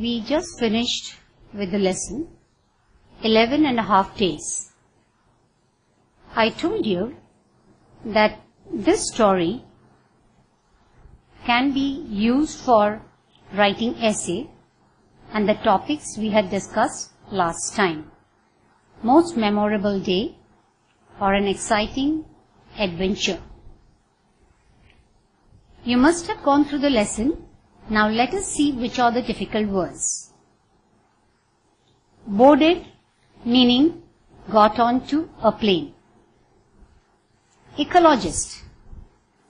we just finished with the lesson 11.5 days. I told you that this story can be used for writing essay and the topics we had discussed last time. Most memorable day or an exciting adventure. You must have gone through the lesson. Now let us see which are the difficult words. Boarded, meaning got onto a plane. Ecologist,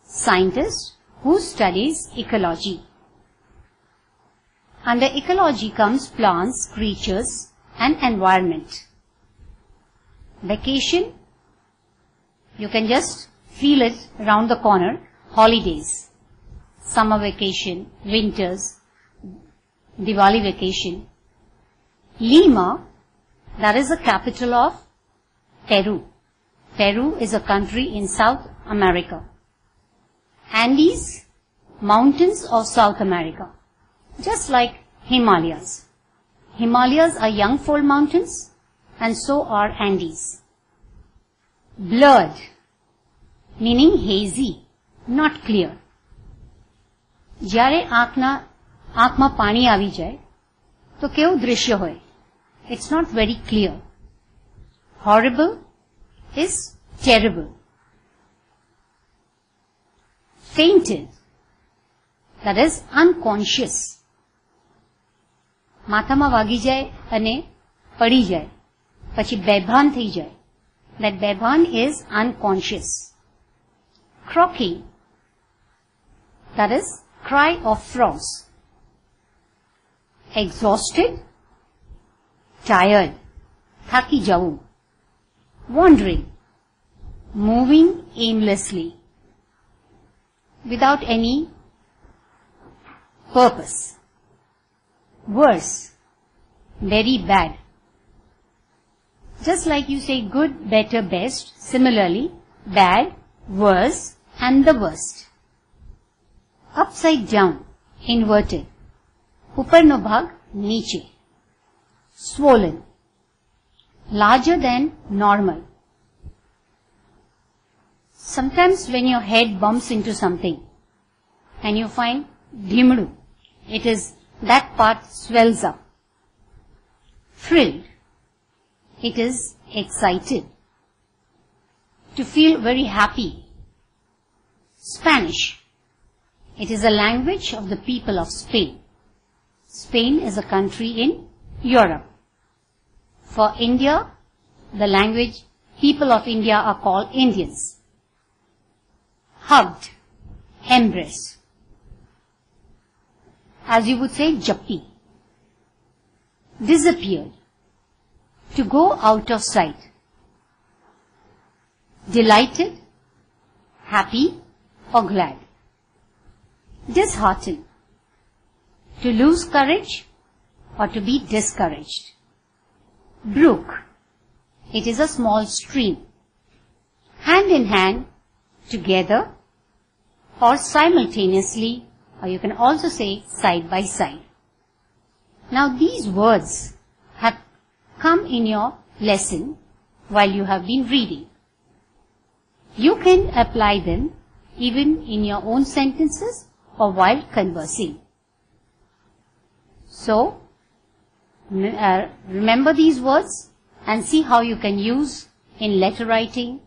scientist who studies ecology. Under ecology comes plants, creatures and environment. Vacation, you can just feel it around the corner. Holidays, summer vacation, winters, Diwali vacation. Lima, that is the capital of Peru. Peru is a country in South America. Andes, mountains of South America, just like Himalayas. Himalayas are young fold mountains and so are Andes. Blurred, meaning hazy, not clear. જ્યારે આંખમાં પાણી આવી જાય તો કેવું દૃશ્ય હોય? It's not very clear. Horrible is terrible. Fainted, that is unconscious. માથામાં વાગી જાય અને પડી જાય, પછી બેભાન થઈ જાય. That બેભાન is unconscious. Croaking, that is cry of frogs. Exhausted, tired, થાકી જવું. Wandering, moving aimlessly, without any purpose. Worse, very bad. Just like you say good, better, best, similarly, bad, worse, and the worst. Upside down, inverted. ઉપરનો ભાગ નીચે. Swollen, larger than normal. Sometimes when your head bumps into something and you find dhimdu, it is that part swells up. Thrilled, it is excited. To feel very happy. Spanish, it is a language of the people of Spain. Spain is a country in Europe. For India, the language people of India are called Indians. Hugged, embrace. As you would say, jappi. Disappeared, to go out of sight. Delighted, happy or glad. Disheartened, to lose courage or to be discouraged. Brook, it is a small stream. Hand in hand, together or simultaneously, or you can also say side by side. Now these words have come in your lesson while you have been reading. You can apply them even in your own sentences or while conversing. So, remember these words and see how you can use in letter writing,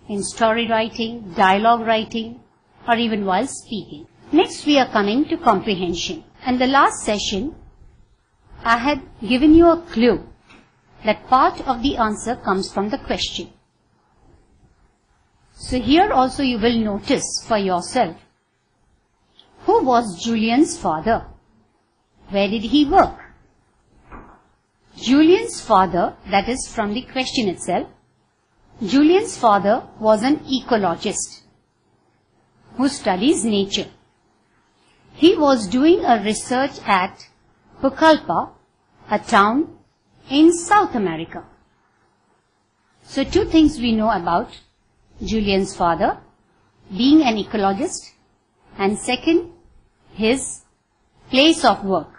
in story writing, dialogue writing, or even while speaking. Next we are coming to comprehension. In the last session, I had given you a clue that part of the answer comes from the question. So here also you will notice for yourself, who was Julian's father? Where did he work? Julian's father, that is from the question itself, Julian's father was an ecologist who studies nature. He was doing a research at Pucallpa, a town in South America. So two things we know about Julian's father, being an ecologist, and second, his place of work.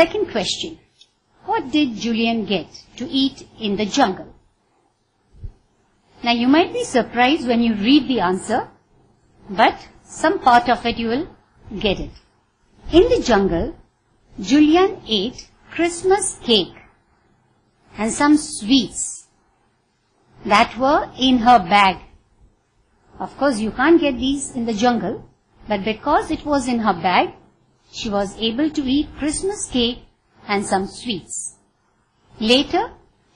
Second question. What did Julian get to eat in the jungle? Now you might be surprised when you read the answer, but some part of it you will get it. In the jungle, Julian ate Christmas cake and some sweets that were in her bag. Of course, you can't get these in the jungle, but because it was in her bag, she was able to eat Christmas cake and some sweets. Later,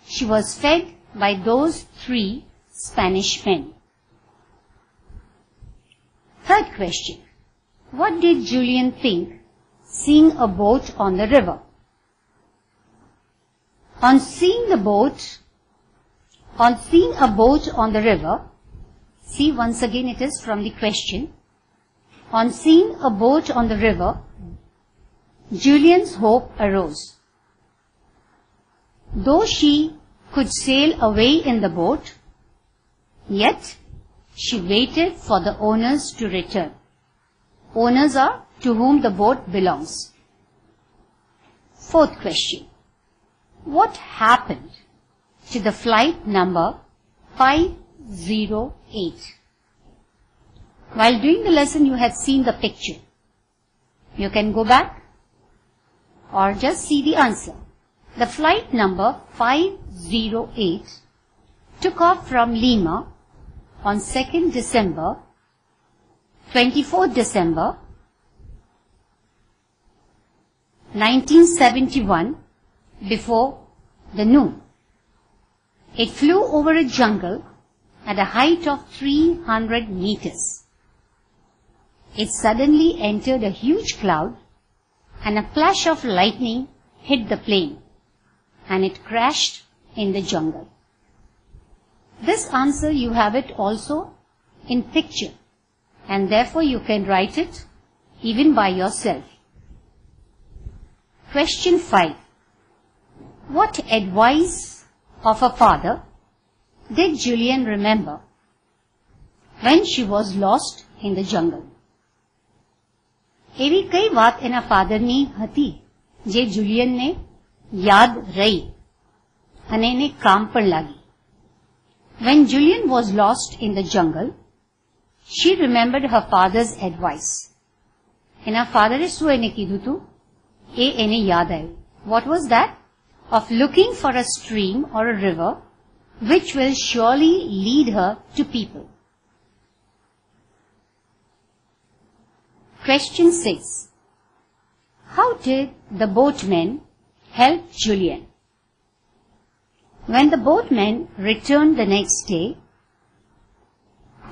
she was fed by those 3 Spanish men. Third question. What did Julian think seeing a boat on the river? On seeing a boat on the river, see once again it is from the question. On seeing a boat on the river, Julian's hope arose. Though she could sail away in the boat, yet she waited for the owners to return. Owners are to whom the boat belongs. Fourth question. What happened to the flight number 508? While doing the lesson, you had seen the picture. You can go back or just see the answer. The flight number 508 took off from Lima on 2nd December, 24th December 1971 before the noon. It flew over a jungle at a height of 300 meters. It suddenly entered a huge cloud and a flash of lightning hit the plane and it crashed in the jungle. This answer you have it also in picture and therefore you can write it even by yourself. Question 5. What advice of a father did Julian remember when she was lost in the jungle? એવી કઈ વાત એના ફાધરની હતી જે જુલિયનને યાદ રહી અને એને કામ પણ લાગી. When Julian was lost in the jungle, she remembered her father's advice. એના ફાધરે શું એને કીધું હતું? એ એને યાદ આવ્યું. What was that? Of looking for a stream or a river which will surely lead her to people. Question 6. How did the boatmen help Julian? When the boatmen returned the next day,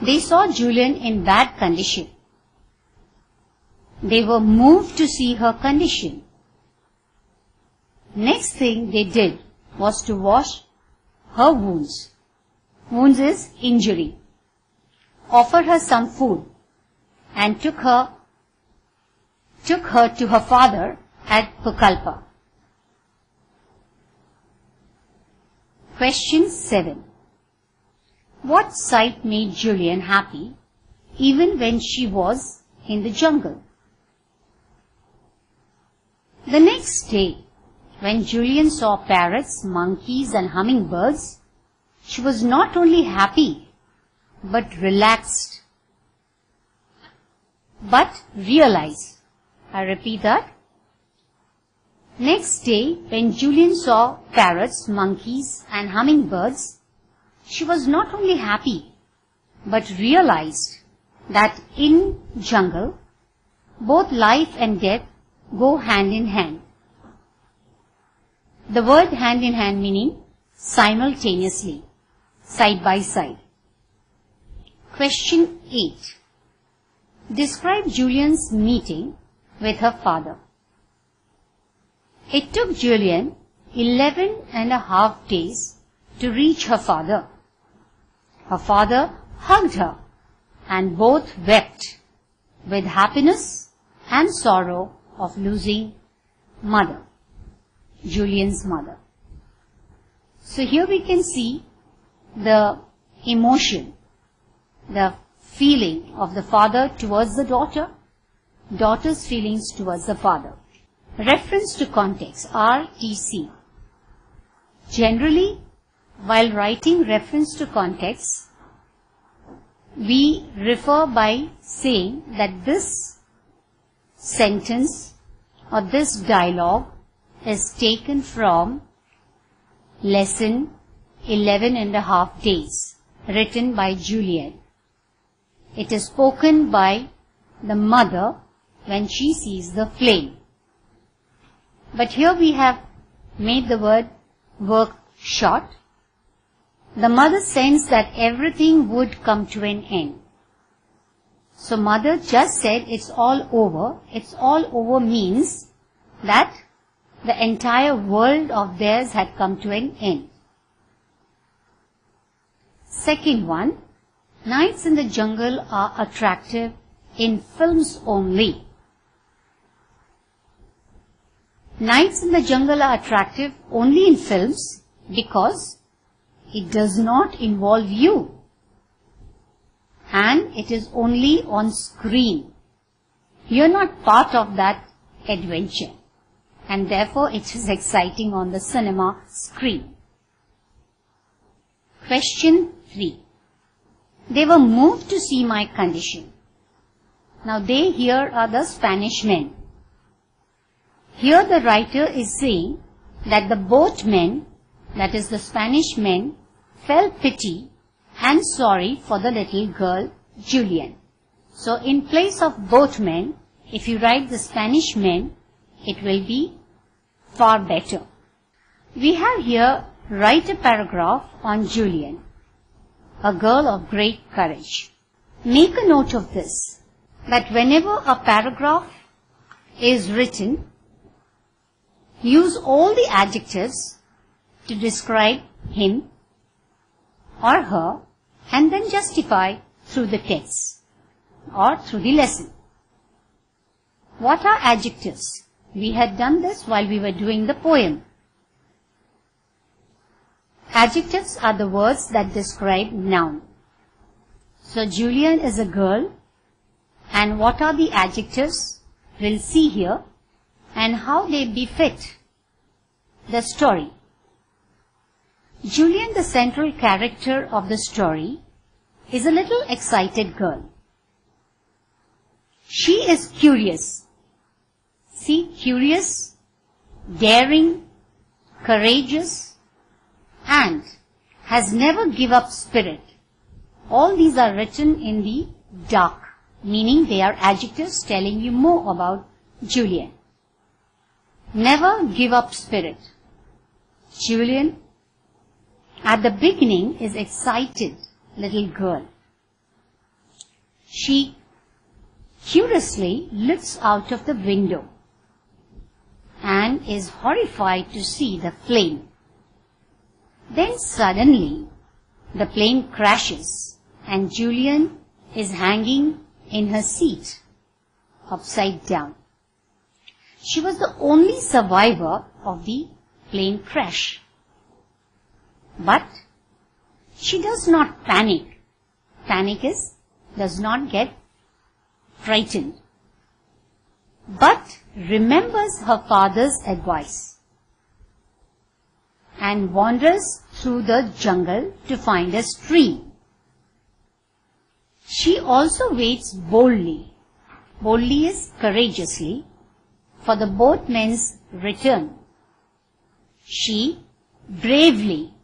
they saw Julian in bad condition. They were moved to see her condition. Next thing they did was to wash her wounds. Wounds is injury. Offer her some food and took her to her father at Pukalpa. Question 7. What sight made Julian happy even when she was in the jungle? The next day, when Julian saw parrots, monkeys and hummingbirds, she was not only happy, but relaxed. But realized. I repeat that. Next day, when Julian saw parrots, monkeys and hummingbirds, she was not only happy, but realized that in jungle, both life and death go hand in hand. The word hand in hand meaning simultaneously, side by side. Question 8. Describe Julian's meeting with her father. It took Julian 11.5 days to reach her father. Her father hugged her and both wept with happiness and sorrow of losing mother, Julian's mother. So here we can see the emotion, the feeling of the father towards the daughter, daughter's feelings towards the father. Reference to context, RTC. Generally, while writing reference to context, we refer by saying that this sentence or this dialogue is taken from lesson 11.5 days, written by Julian. It is spoken by the mother when she sees the flame. But here we have made the word work short. The mother sensed that everything would come to an end. So mother just said it's all over. It's all over means that the entire world of theirs had come to an end. Second one, nights in the jungle are attractive in films only. Nights in the jungle are attractive only in films because it does not involve you and it is only on screen. You are not part of that adventure and therefore it is exciting on the cinema screen. Question 3. They were moved to see my condition. Now they here are the Spanish men. Here the writer is saying that the boatmen, that is the Spanish men, felt pity and sorry for the little girl Julian. So in place of boatmen, if you write the Spanish men, it will be far better. We have here write a paragraph on Julian, a girl of great courage. Make a note of this, that whenever a paragraph is written, use all the adjectives to describe him or her and then justify through the text or through the lesson. What are adjectives? We had done this while we were doing the poem. Adjectives are the words that describe noun. So Julian is a girl, and what are the adjectives? We'll see here and how they befit the story. Julian, the central character of the story, is a little excited girl. She is curious. See, curious, daring, courageous, and has never give up spirit. All these are written in the dark, meaning they are adjectives telling you more about Julian. Never give up spirit. Julian at the beginning is excited little girl. She curiously looks out of the window and is horrified to see the flame. Then suddenly the plane crashes and Julian is hanging in her seat upside down. She was the only survivor of the plane crash. But she does not panic. Panic is, does not get frightened, but remembers her father's advice and wanders through the jungle to find a stream. She also waits boldly. Boldly is courageously for the boatmen's return. She bravely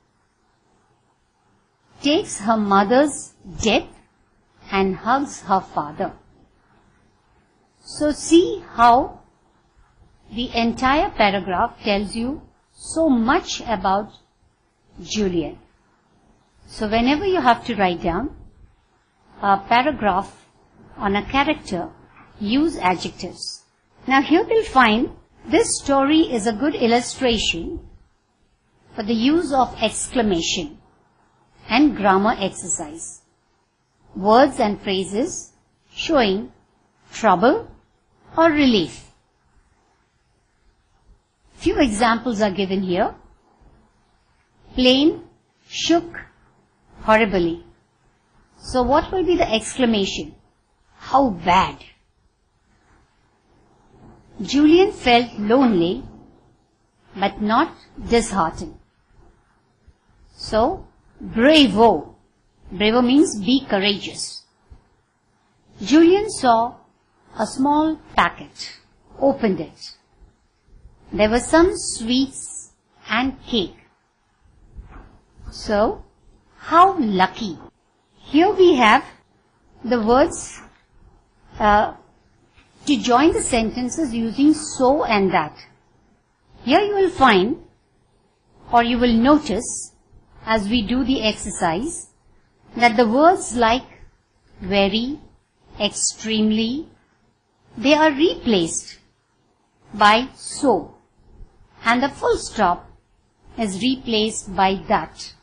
takes her mother's death and hugs her father. So see how the entire paragraph tells you so much about Julian. So whenever you have to write down a paragraph on a character, use adjectives. Now here we'll find this story is a good illustration for the use of exclamation and grammar exercise. Words and phrases showing trouble or relief. Few examples are given here. Plane shook horribly. So what will be the exclamation? How bad? Julian felt lonely but not disheartened. So, bravo. Bravo means be courageous. Julian saw a small packet, opened it. There were some sweets and cake. So, how lucky. Here we have the words to join the sentences using so and that. Here you will find, or you will notice as we do the exercise, that the words like very, extremely, they are replaced by so, and the full stop is replaced by that.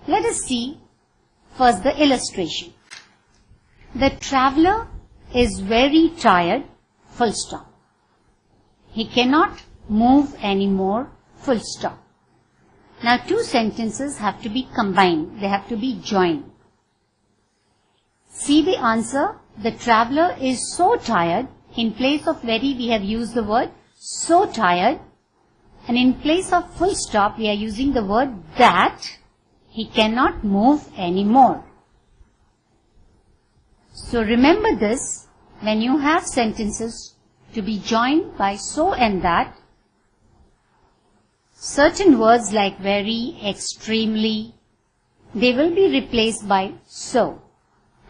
Let us see first the illustration. The traveler is very tired, full stop. He cannot move anymore, full stop. Now two sentences have to be combined. They have to be joined. See the answer. The traveler is so tired. In place of very, we have used the word so tired. And in place of full stop, we are using the word that he cannot move anymore. So remember this, when you have sentences to be joined by so and that, certain words like very, extremely, they will be replaced by so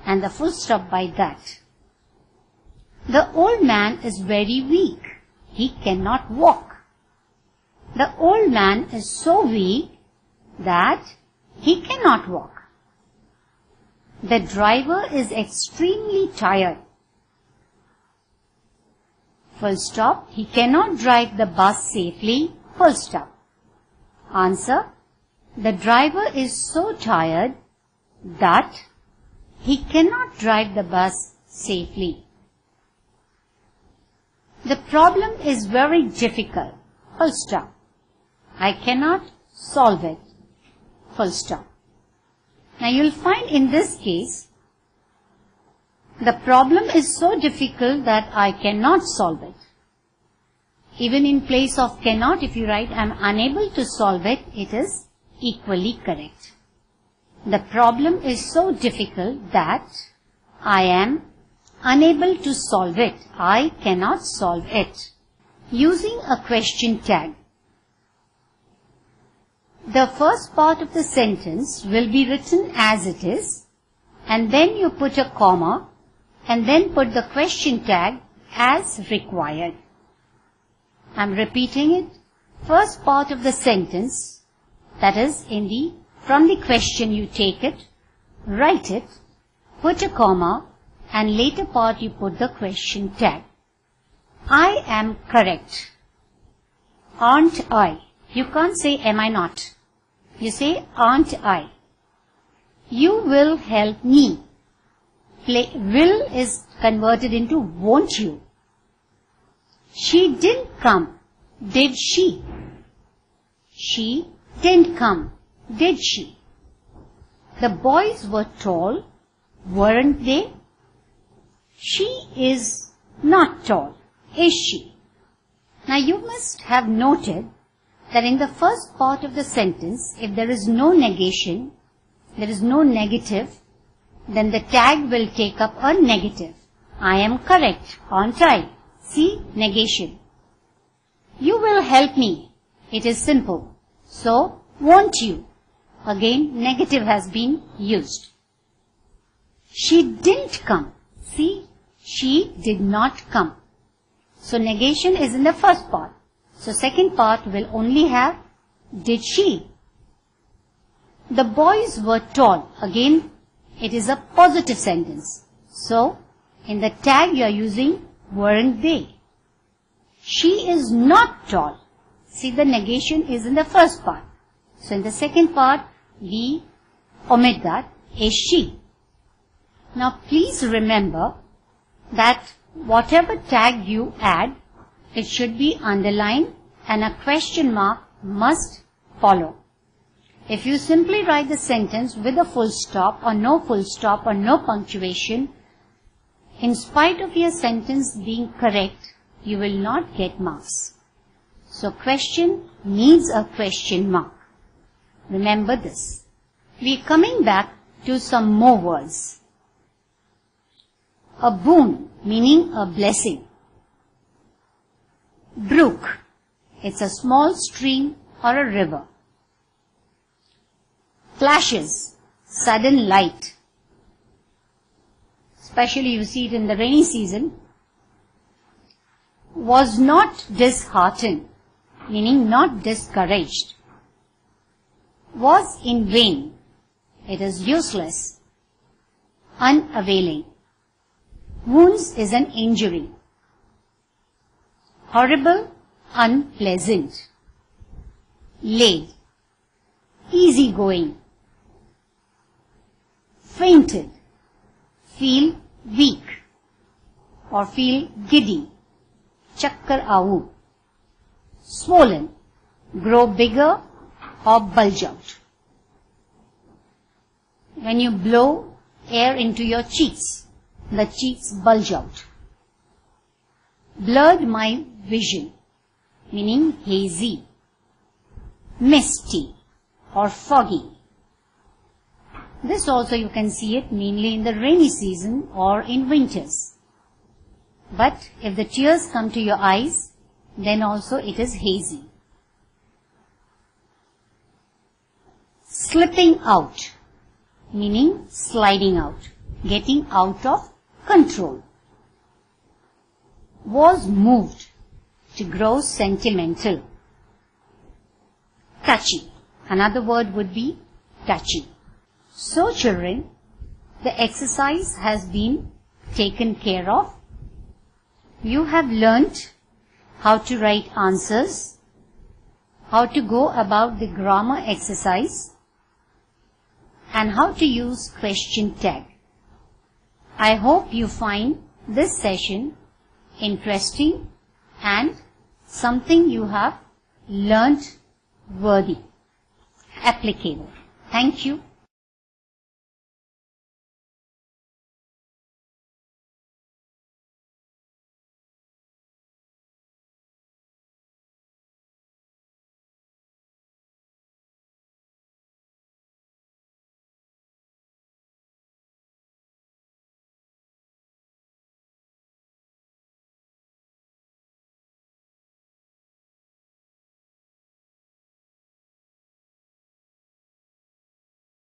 and the full stop by that. The old man is very weak. He cannot walk. The old man is so weak that he cannot walk. The driver is extremely tired. Full stop. He cannot drive the bus safely. Full stop. Answer. The driver is so tired that he cannot drive the bus safely. The problem is very difficult. Full stop. I cannot solve it. Full stop. Now you will find in this case, the problem is so difficult that I cannot solve it. Even in place of cannot, if you write I am unable to solve it, it is equally correct. The problem is so difficult that I am unable to solve it. I cannot solve it. Using a question tag. The first part of the sentence will be written as it is, and then you put a comma and then put the question tag as required. I am repeating it. First part of the sentence, that is from the question you take it, write it, put a comma, and later part you put the question tag. I am correct. Aren't I? You can't say am I not. You say aren't I? You will help me. Will is converted into won't you. She didn't come. Did she? She didn't come. Did she? The boys were tall, weren't they? She is not tall, is she? Now you must have noted that in the first part of the sentence, if there is no negation, there is no negative, then the tag will take up a negative. I am correct, aren't I? See, negation. You will help me. It is simple. So, won't you? Again, negative has been used. She didn't come. See, she did not come. So, negation is in the first part. So, second part will only have did she. The boys were tall. Again, it is a positive sentence. So, in the tag you are using weren't they. She is not tall. See, the negation is in the first part. So, in the second part, we omit that. Is she. Now, please remember that whatever tag you add, it should be underlined and a question mark must follow. If you simply write the sentence with a full stop or no full stop or no punctuation, in spite of your sentence being correct, you will not get marks. So question needs a question mark. Remember this. We are coming back to some more words. A boon, meaning a blessing. Brook, it's a small stream or a river. Flashes, sudden light. Especially you see it in the rainy season. Was not disheartened, meaning not discouraged. Was in vain, it is useless, unavailing. Wounds is an injury. Horrible, unpleasant. Laid, easy-going. Fainted, feel weak or feel giddy. Chakkar aavu. Swollen, grow bigger or bulge out. When you blow air into your cheeks, the cheeks bulge out. Blurred my vision, meaning hazy, misty or foggy. This also you can see it mainly in the rainy season or in winters. But if the tears come to your eyes, then also it is hazy. Slipping out, meaning sliding out, getting out of control. Was moved, to grow sentimental. Touchy, another word would be touchy. So children, the exercise has been taken care of. You have learnt how to write answers, how to go about the grammar exercise, and how to use question tag. I hope you find this session interesting and something you have learnt worthy, applicable. Thank you.